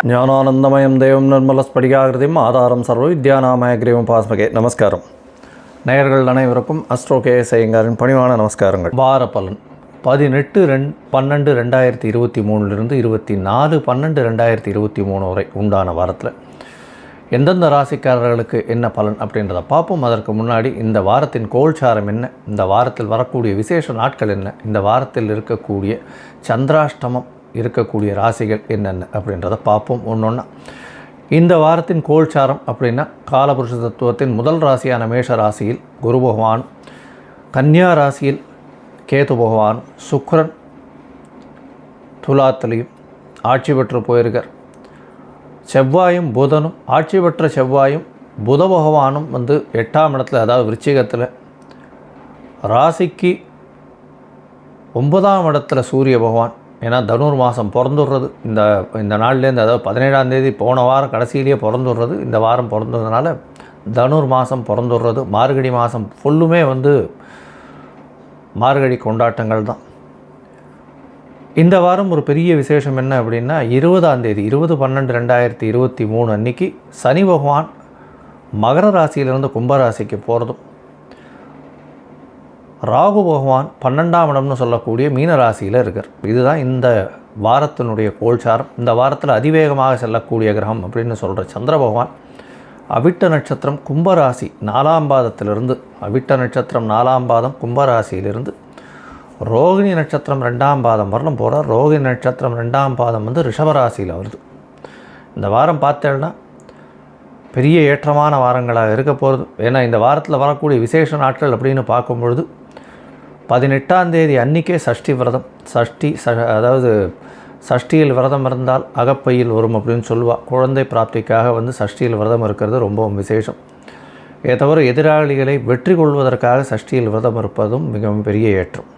ஞானானந்தமயம் தேவம் நிர்மலஸ்படிகாகிருதியும் ஆதாரம் சர்வ வித்யாநாமயக்ரீவம் பாஸ்மகே. நமஸ்காரம். நேயர்கள் அனைவருக்கும் அஸ்ட்ரோ கேஎஸ் ஐயங்காரின் பணிவான நமஸ்காரங்கள். வார பலன் 18/12/2023 24/12/2023 வரை உண்டான வாரத்தில் எந்தெந்த ராசிக்காரர்களுக்கு என்ன பலன் அப்படின்றத பார்ப்போம். அதற்கு முன்னாடி இந்த வாரத்தின் கோல்சாரம் என்ன, இந்த வாரத்தில் வரக்கூடிய விசேஷ நாட்கள் என்ன, இந்த வாரத்தில் இருக்கக்கூடிய சந்திராஷ்டமம் இருக்கக்கூடிய ராசிகள் என்னென்ன அப்படின்றத பார்ப்போம் ஒன்றொன்னா. இந்த வாரத்தின் கோல்சாரம் அப்படின்னா காலபுருஷ தத்துவத்தின் முதல் ராசியான மேஷ ராசியில் குரு பகவான், கன்னியா ராசியில் கேது பகவான், சுக்கிரன் துலாத்திலையும் ஆட்சி பெற்று போயிருக்கார். செவ்வாயும் புதனும் ஆட்சி பெற்ற செவ்வாயும் புத பகவானும் 8ஆம் இடத்துல, அதாவது விருச்சிகத்தில், ராசிக்கு 9ஆம் இடத்துல சூரிய பகவான். ஏன்னா தனுர் மாதம் பிறந்துடுறது இந்த நாள்லேருந்து, அதாவது 17ஆம் தேதி போன வாரம் கடைசியிலேயே பிறந்துடுறது, இந்த வாரம் பிறந்ததுனால தனுர் மாதம் பிறந்துடுறது. மார்கழி மாதம் ஃபுல்லுமே மார்கழி கொண்டாட்டங்கள் தான். இந்த வாரம் ஒரு பெரிய விசேஷம் என்ன அப்படின்னா 20ஆம் தேதி 20/12/2023 அன்றைக்கி சனி பகவான் மகர ராசியிலிருந்து கும்பராசிக்கு போகிறதும், ராகு பகவான் 12ஆம் இடம்னு சொல்லக்கூடிய மீன ராசியில் இருக்கார். இதுதான் இந்த வாரத்தினுடைய கோல்சாரம். இந்த வாரத்தில் அதிவேகமாக செல்லக்கூடிய கிரகம் அப்படின்னு சொல்கிற சந்திர பகவான் அவிட்ட நட்சத்திரம் கும்பராசி 4ஆம் பாதத்திலிருந்து, அவிட்ட நட்சத்திரம் 4ஆம் பாதம் கும்பராசியிலிருந்து ரோகிணி நட்சத்திரம் 2ஆம் பாதம் வரலும் போகிறார். ரோகிணி நட்சத்திரம் 2ஆம் பாதம் ரிஷபராசியில் வருது. இந்த வாரம் பார்த்தேன்னா பெரிய ஏற்றமான வாரங்களாக இருக்க போகிறது. ஏன்னா இந்த வாரத்தில் வரக்கூடிய விசேஷ நாட்கள் அப்படின்னு பார்க்கும்பொழுது 18ஆம் தேதி அன்றைக்கே சஷ்டி விரதம். அதாவது சஷ்டியில் விரதம் இருந்தால் அகப்பையில் வரும் அப்படின்னு சொல்லுவாள். குழந்தை பிராப்திக்காக சஷ்டியில் விரதம் இருக்கிறது ரொம்பவும் விசேஷம். தவிர எதிராளிகளை வெற்றி கொள்வதற்காக சஷ்டியில் விரதம் இருப்பதும் மிகவும் பெரிய ஏற்றம்.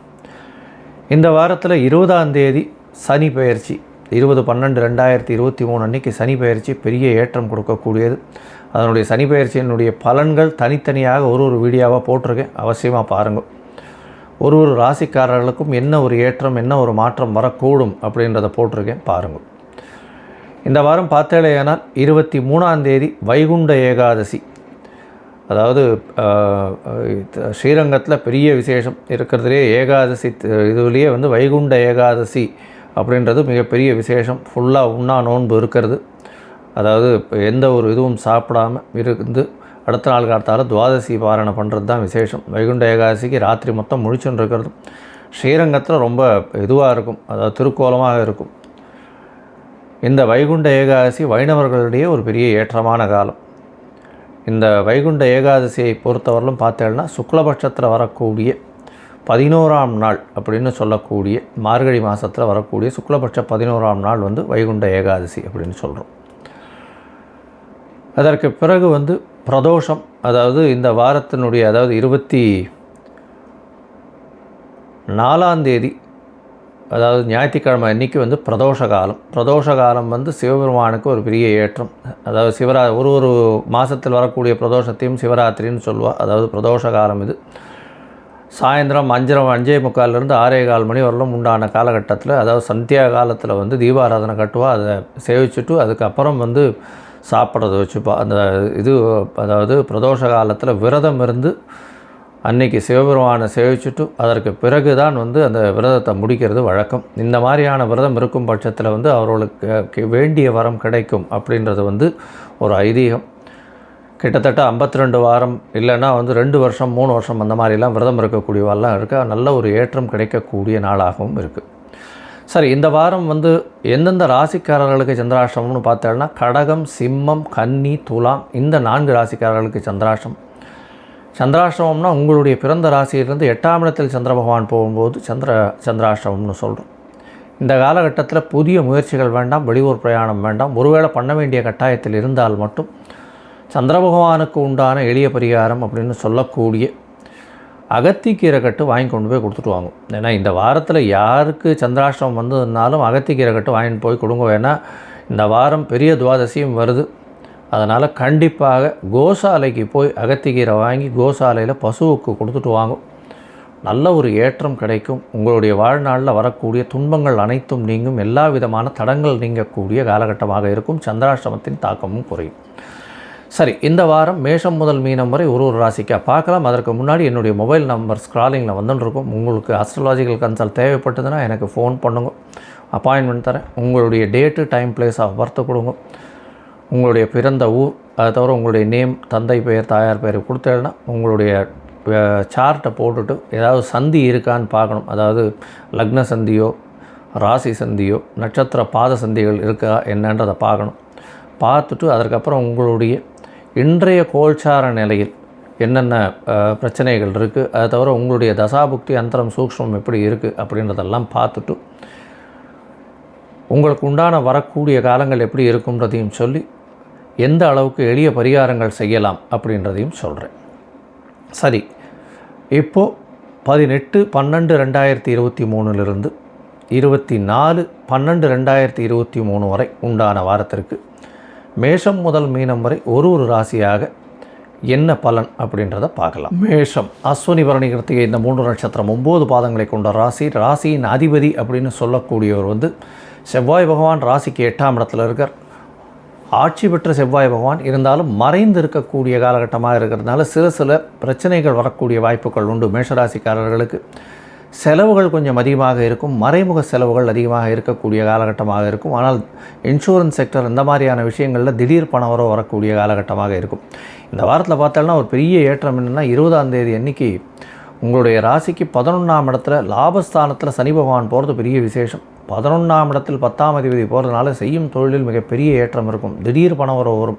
இந்த வாரத்தில் 20ஆம் தேதி சனி பெயர்ச்சி, 20/12/2023 அன்றைக்கி சனி பெயர்ச்சி பெரிய ஏற்றம் கொடுக்கக்கூடியது. அதனுடைய சனி பெயர்ச்சியினுடைய பலன்கள் தனித்தனியாக ஒரு வீடியோவாக போட்டிருக்கேன், அவசியமாக பாருங்கள். ஒரு ராசிக்காரர்களுக்கும் என்ன ஒரு ஏற்றம், என்ன ஒரு மாற்றம் வரக்கூடும் அப்படின்றத போட்டிருக்கேன், பாருங்கள். இந்த வாரம் பார்த்தேனால் 23ஆம் தேதி வைகுண்ட ஏகாதசி, அதாவது ஸ்ரீரங்கத்தில் பெரிய விசேஷம் இருக்கிறதுலே ஏகாதசி இதுலேயே வைகுண்ட ஏகாதசி அப்படின்றது மிகப்பெரிய விசேஷம். ஃபுல்லாக உண்ணா நோன்பு இருக்கிறது. அதாவது எந்த ஒரு இதுவும் சாப்பிடாமல் இருந்து அடுத்த நாள் காலத்தால் துவாதசி பாரணை பண்ணுறது தான் விசேஷம். வைகுண்ட ஏகாதசிக்கு ராத்திரி மொத்தம் முழிச்சுன்னு இருக்கிறது. ஸ்ரீரங்கத்தில் ரொம்ப இதுவாக இருக்கும், அதாவது திருக்கோலமாக இருக்கும். இந்த வைகுண்ட ஏகாதசி வைணவர்களிடையே ஒரு பெரிய ஏற்றமான காலம். இந்த வைகுண்ட ஏகாதசியை பொறுத்தவரையிலும் பார்த்தேன்னா சுக்லபட்சத்தில் வரக்கூடிய 11ஆம் நாள் அப்படின்னு சொல்லக்கூடிய மார்கழி மாதத்தில் வரக்கூடிய சுக்லபட்ச 11ஆம் நாள் வைகுண்ட ஏகாதசி அப்படின்னு சொல்கிறோம். அதற்கு பிறகு பிரதோஷம், அதாவது இந்த வாரத்தினுடைய, அதாவது 24ஆம் தேதி, அதாவது ஞாயிற்றுக்கிழமை அன்றைக்கி பிரதோஷ காலம். பிரதோஷ காலம் சிவபெருமானுக்கு ஒரு பெரிய ஏற்றம். அதாவது ஒரு மாதத்தில் வரக்கூடிய பிரதோஷத்தையும் சிவராத்திரின்னு சொல்லுவாள். அதாவது பிரதோஷ காலம் இது சாயந்தரம் 5:45 6:15 மணி வரலும் உண்டான காலகட்டத்தில், அதாவது சந்தியா காலத்தில் தீபாராதனை கட்டுவா. அதை சேவிச்சுட்டு அதுக்கப்புறம் சாப்பிட்றது வச்சுப்பா. அந்த இது, அதாவது பிரதோஷ காலத்தில் விரதம் இருந்து அன்னைக்கு சிவபெருமானை சேவிச்சுட்டு அதற்கு பிறகு தான் அந்த விரதத்தை முடிக்கிறது வழக்கம். இந்த மாதிரியான விரதம் இருக்கும் பட்சத்தில் அவர்களுக்கு வேண்டிய வரம் கிடைக்கும் அப்படின்றது ஒரு ஐதீகம். கிட்டத்தட்ட 52 வாரம் இல்லைன்னா 2 வருஷம் 3 வருஷம் அந்த மாதிரிலாம் விரதம் இருக்கக்கூடியவெல்லாம் இருக்க நல்ல ஒரு ஏற்றம் கிடைக்கக்கூடிய நாளாகவும் இருக்குது. சரி, இந்த வாரம் எந்தெந்த ராசிக்காரர்களுக்கு சந்திராஷ்டமம்னு பார்த்தோம்னா கடகம், சிம்மம், கன்னி, துலாம், இந்த 4 ராசிக்காரர்களுக்கு சந்திராஷ்டமம்னா உங்களுடைய பிறந்த ராசியிலிருந்து 8ஆம் இடத்தில் சந்திர பகவான் போகும்போது சந்திராஷ்டமம்னு சொல்கிறோம். இந்த காலகட்டத்தில் புதிய முயற்சிகள் வேண்டாம், வெளியூர் பிரயாணம் வேண்டாம். ஒருவேளை பண்ண வேண்டிய கட்டாயத்தில் இருந்தால் மட்டும் சந்திர பகவானுக்கு உண்டான எளிய பரிகாரம் அப்படின்னு சொல்லக்கூடிய அகத்திக்கீரை கட்டு வாங்கி கொண்டு போய் கொடுத்துட்டு வாங்கும். ஏன்னா இந்த வாரத்தில் யாருக்கு சந்திராஷ்டமம் வந்ததுனாலும் அகத்திக்கீரை கட்டு வாங்கிட்டு போய் கொடுங்க. ஏன்னா இந்த வாரம் பெரிய துவாதசியும் வருது. அதனால் கண்டிப்பாக கோசாலைக்கு போய் அகத்திக்கீரை வாங்கி கோசாலையில் பசுவுக்கு கொடுத்துட்டு வாங்கும். நல்ல ஒரு ஏற்றம் கிடைக்கும். உங்களுடைய வாழ்நாளில் வரக்கூடிய துன்பங்கள் அனைத்தும் நீங்கும். எல்லா விதமான தடங்கள் நீங்கக்கூடிய காலகட்டமாக இருக்கும். சந்திராஷ்டமத்தின் தாக்கமும் குறையும். சரி, இந்த வாரம் மேஷம் முதல் மீனம் வரை ஒரு ராசிக்காக பார்க்கலாம். அதற்கு முன்னாடி என்னுடைய மொபைல் நம்பர் ஸ்க்ராலிங்கில் வந்துட்டுருக்கும். உங்களுக்கு அஸ்ட்ராலாஜிக்கல் கன்சல்ட் தேவைப்பட்டதுன்னா எனக்கு ஃபோன் பண்ணுங்க, அப்பாயின்மெண்ட் தரேன். உங்களுடைய date, time, place of birth கொடுங்க. உங்களுடைய பிறந்த ஊர், அதை தவிர உங்களுடைய நேம், தந்தை பெயர், தாயார் பெயர் கொடுத்தேன்னா உங்களுடைய சார்ட்டை போட்டுட்டு ஏதாவது சந்தி இருக்கான்னு பார்க்கணும். அதாவது லக்ன சந்தியோ, ராசி சந்தியோ, நட்சத்திர பாத சந்திகள் இருக்கா என்னன்றதை பார்க்கணும். பார்த்துட்டு அதற்கப்புறம் உங்களுடைய இன்றைய கோல்சார நிலையில் என்னென்ன பிரச்சனைகள் இருக்குது, அதை தவிர உங்களுடைய தசாபுக்தி அந்தரம் சூக்ஷ்மம் எப்படி இருக்குது அப்படின்றதெல்லாம் பார்த்துட்டு உங்களுக்கு உண்டான வரக்கூடிய காலங்கள் எப்படி இருக்குன்றதையும் சொல்லி எந்த அளவுக்கு எளிய பரிகாரங்கள் செய்யலாம் அப்படின்றதையும் சொல்கிறேன். சரி, இப்போது 18/12/2023 24/12/2023 வரை உண்டான வாரத்திற்கு மேஷம் முதல் மீனம் வரை ஒரு ராசியாக என்ன பலன் அப்படின்றத பார்க்கலாம். மேஷம் அஸ்வினி பரணி கிருத்திகை இந்த 3 நட்சத்திரம் 9 பாதங்களை கொண்ட ராசி. ராசியின் அதிபதி அப்படின்னு சொல்லக்கூடியவர் செவ்வாய் பகவான் ராசிக்கு 8ஆம் இடத்துல இருக்கார். ஆட்சி பெற்ற செவ்வாய் பகவான் இருந்தாலும் மறைந்து இருக்கக்கூடிய காலகட்டமாக இருக்கிறதுனால சில பிரச்சனைகள் வரக்கூடிய வாய்ப்புகள் உண்டு. மேஷராசிக்காரர்களுக்கு செலவுகள் கொஞ்சம் அதிகமாக இருக்கும். மறைமுக செலவுகள் அதிகமாக இருக்கக்கூடிய காலகட்டமாக இருக்கும். ஆனால் இன்சூரன்ஸ் செக்டர் இந்த மாதிரியான விஷயங்களில் திடீர் பணவரோ வரக்கூடிய காலகட்டமாக இருக்கும். இந்த வாரத்தில் பார்த்தோம்னா ஒரு பெரிய ஏற்றம் என்னென்னா 20ஆம் தேதி அன்றைக்கி உங்களுடைய ராசிக்கு 11ஆம் இடத்துல லாபஸ்தானத்தில் சனி பகவான் போகிறது பெரிய விசேஷம். 11ஆம் இடத்தில் 10ஆம் அதிபதி போகிறதுனால செய்யும் தொழிலில் மிகப்பெரிய ஏற்றம் இருக்கும். திடீர் பணவரோ வரும்.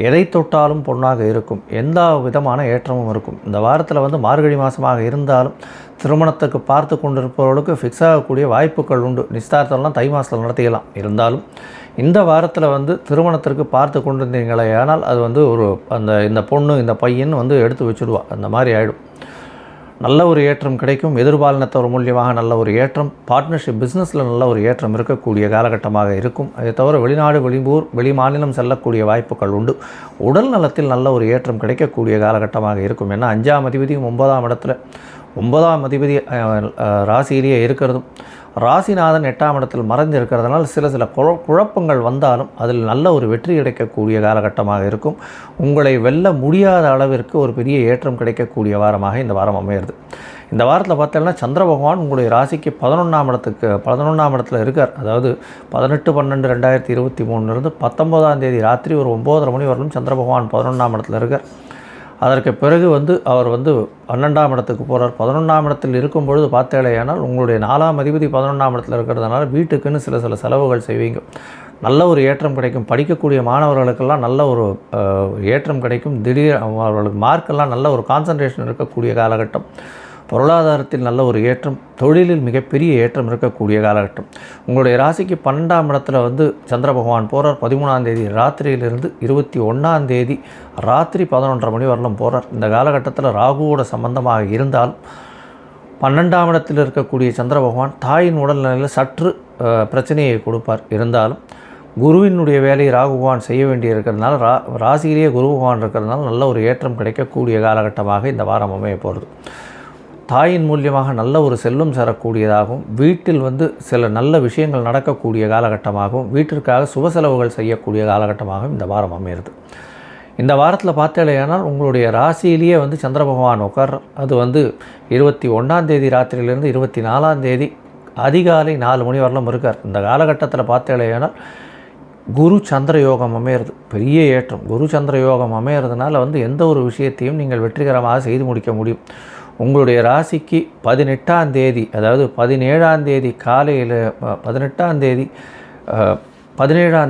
எதை தொட்டாலும் பொன்னாக இருக்கும். எந்த விதமான ஏற்றமும் இருக்கும். இந்த வாரத்தில் மார்கழி மாதமாக இருந்தாலும் திருமணத்துக்கு பார்த்து கொண்டிருப்பவர்களுக்கு ஃபிக்ஸ் ஆகக்கூடிய வாய்ப்புகள் உண்டு. நிச்சயதார்த்தம்லாம் தை மாதத்தில் நடத்திக்கலாம். இருந்தாலும் இந்த வாரத்தில் திருமணத்திற்கு பார்த்து கொண்டிருந்தீங்களே ஆனால் அது இந்த பொண்ணு இந்த பையன் எடுத்து வச்சுடுவா. அந்த மாதிரி ஆகிடும். நல்ல ஒரு ஏற்றம் கிடைக்கும். எதிர்பாலினத்தவர் மூலியமாக நல்ல ஒரு ஏற்றம், பார்ட்னர்ஷிப் பிஸ்னஸில் நல்ல ஒரு ஏற்றம் இருக்கக்கூடிய காலகட்டமாக இருக்கும். அதை தவிர வெளிநாடு, வெளி மாநிலம் செல்லக்கூடிய வாய்ப்புகள் உண்டு. உடல் நலத்தில் நல்ல ஒரு ஏற்றம் கிடைக்கக்கூடிய காலகட்டமாக இருக்கும். ஏன்னா 5ஆம் அதிபதியும் 9ஆம் இடத்துல 9ஆம் அதிபதி ராசியிலேயே இருக்கிறதும் ராசிநாதன் 8ஆம் இடத்தில் மறைந்து இருக்கிறதுனால சில குழப்பங்கள் வந்தாலும் அதில் நல்ல ஒரு வெற்றி கிடைக்கக்கூடிய காலகட்டமாக இருக்கும். உங்களை வெல்ல முடியாத அளவிற்கு ஒரு பெரிய ஏற்றம் கிடைக்கக்கூடிய வாரமாக இந்த வாரம் அமையிறது. இந்த வாரத்தில் பார்த்தோம்னா சந்திர பகவான் உங்களுடைய ராசிக்கு 11ஆம் இடத்துல இருக்கார். அதாவது 18/12/2023 19ஆம் தேதி ராத்திரி ஒரு 9:30 மணி வரலும் சந்திர பகவான் 11ஆம் இடத்துல இருக்கார். அதற்கு பிறகு அவர் 12ஆம் இடத்துக்கு போகிறார். 11ஆம் இடத்தில் இருக்கும் பொழுது பார்த்தேலையானால் உங்களுடைய 4ஆம் அதிபதி 11ஆம் இடத்துல இருக்கிறதுனால வீட்டுக்குன்னு சில செலவுகள் செய்வீங்க. நல்ல ஒரு ஏற்றம் கிடைக்கும். படிக்கக்கூடிய மாணவர்களுக்கெல்லாம் நல்ல ஒரு ஏற்றம் கிடைக்கும். திடீர் அவர்களுக்கு மார்க்கெல்லாம் நல்ல ஒரு கான்சன்ட்ரேஷன் இருக்கக்கூடிய காலகட்டம். பொருளாதாரத்தில் நல்ல ஒரு ஏற்றம், தொழிலில் மிகப்பெரிய ஏற்றம் இருக்கக்கூடிய காலகட்டம். உங்களுடைய ராசிக்கு 12ஆம் இடத்துல சந்திர பகவான் போகிறார். 13ஆம் தேதி ராத்திரியிலிருந்து 21ஆம் தேதி ராத்திரி 11:30 மணி வரலும் போகிறார். இந்த காலகட்டத்தில் ராகுவோட சம்பந்தமாக இருந்தால் 12ஆம் இடத்தில் இருக்கக்கூடிய சந்திர பகவான் தாயின் உடல்நிலையில் சற்று பிரச்சனையை கொடுப்பார். இருந்தாலும் குருவினுடைய வேலையை ராகு பகவான் செய்ய வேண்டி இருக்கிறதுனால ராசியிலேயே குரு பகவான் இருக்கிறதுனால நல்ல ஒரு ஏற்றம் கிடைக்கக்கூடிய காலகட்டமாக இந்த வாரம் அமைய போகிறது. தாயின் மூலியமாக நல்ல ஒரு செல்வம் சேரக்கூடியதாகவும் வீட்டில் சில நல்ல விஷயங்கள் நடக்கக்கூடிய காலகட்டமாகவும் வீட்டிற்காக சுப செலவுகள் செய்யக்கூடிய காலகட்டமாகவும் இந்த வாரம் அமையிறது. இந்த வாரத்தில் பார்த்தேலையானால் உங்களுடைய ராசியிலேயே சந்திர பகவான் உட்கார். அது 21ஆம் தேதி ராத்திரியிலிருந்து 24ஆம் தேதி அதிகாலை 4 மணி வரலும் இருக்கார். இந்த காலகட்டத்தில் பார்த்தேலையானால் குரு சந்திர யோகம் அமையிறது பெரிய ஏற்றம். குரு சந்திர யோகம் அமையிறதுனால எந்த ஒரு விஷயத்தையும் நீங்கள் வெற்றிகரமாக செய்து முடிக்க முடியும். உங்களுடைய ராசிக்கு 18ஆம் தேதி அதாவது 17ஆம் தேதி காலையில் 17ஆம்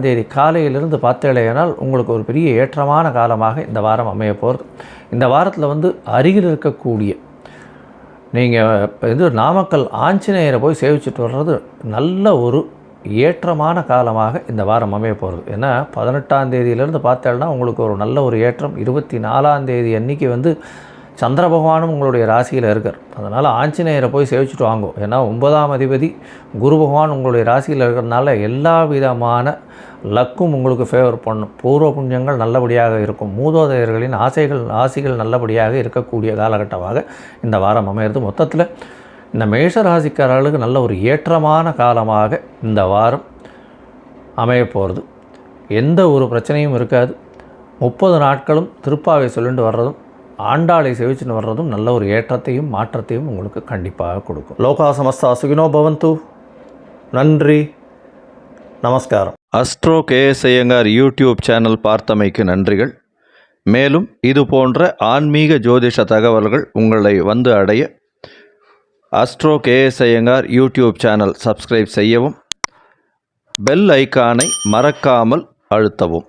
தேதி காலையிலிருந்து பார்த்தேலையானால் உங்களுக்கு ஒரு பெரிய ஏற்றமான காலமாக இந்த வாரம் அமைய போகிறது. இந்த வாரத்தில் அருகில் இருக்கக்கூடிய நீங்கள் நாமக்கல் ஆஞ்சநேயரை போய் சேவிச்சுட்டு வர்றது நல்ல ஒரு ஏற்றமான காலமாக இந்த வாரம் அமைய போகிறது. ஏன்னா 18ஆம் தேதியிலேருந்து பார்த்தேன்னா உங்களுக்கு ஒரு நல்ல ஒரு ஏற்றம். 24ஆம் தேதி அன்றைக்கி சந்திர பகவானும் உங்களுடைய ராசியில் இருக்கார். அதனால் ஆஞ்சநேயரை போய் சேவிச்சுட்டு வாங்கோ. ஏன்னா 9ஆம் அதிபதி குரு பகவான் உங்களுடைய ராசியில் இருக்கிறதுனால எல்லா விதமான லக்கும் உங்களுக்கு ஃபேவர் பண்ணும். பூர்வ புண்ணியங்கள் நல்லபடியாக இருக்கும். மூதோதையர்களின் ஆசைகள் நல்லபடியாக இருக்கக்கூடிய காலகட்டமாக இந்த வாரம் அமையிறது. மொத்தத்தில் இந்த மேஷ ராசிக்காரர்களுக்கு நல்ல ஒரு ஏற்றமான காலமாக இந்த வாரம் அமைய போகிறது. எந்த ஒரு பிரச்சனையும் இருக்காது. 30 நாட்களும் திருப்பாவை சொல்லிட்டு வர்றதும் ஆண்டாளை சேவிச்சுன்னு வர்றதும் நல்ல ஒரு ஏற்றத்தையும் மாற்றத்தையும் உங்களுக்கு கண்டிப்பாக கொடுக்கும். லோகா சமஸ்தா சுகினோ பவந்து. நன்றி, நமஸ்காரம். Astro KS Iyengar YouTube channel பார்த்தமைக்கு நன்றிகள். மேலும் இது போன்ற ஆன்மீக ஜோதிஷ தகவல்கள் உங்களை வந்து அடைய astro KS Iyengar YouTube channel subscribe செய்யவும், பெல் ஐக்கானை மறக்காமல் அழுத்தவும்.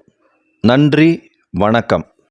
நன்றி, வணக்கம்.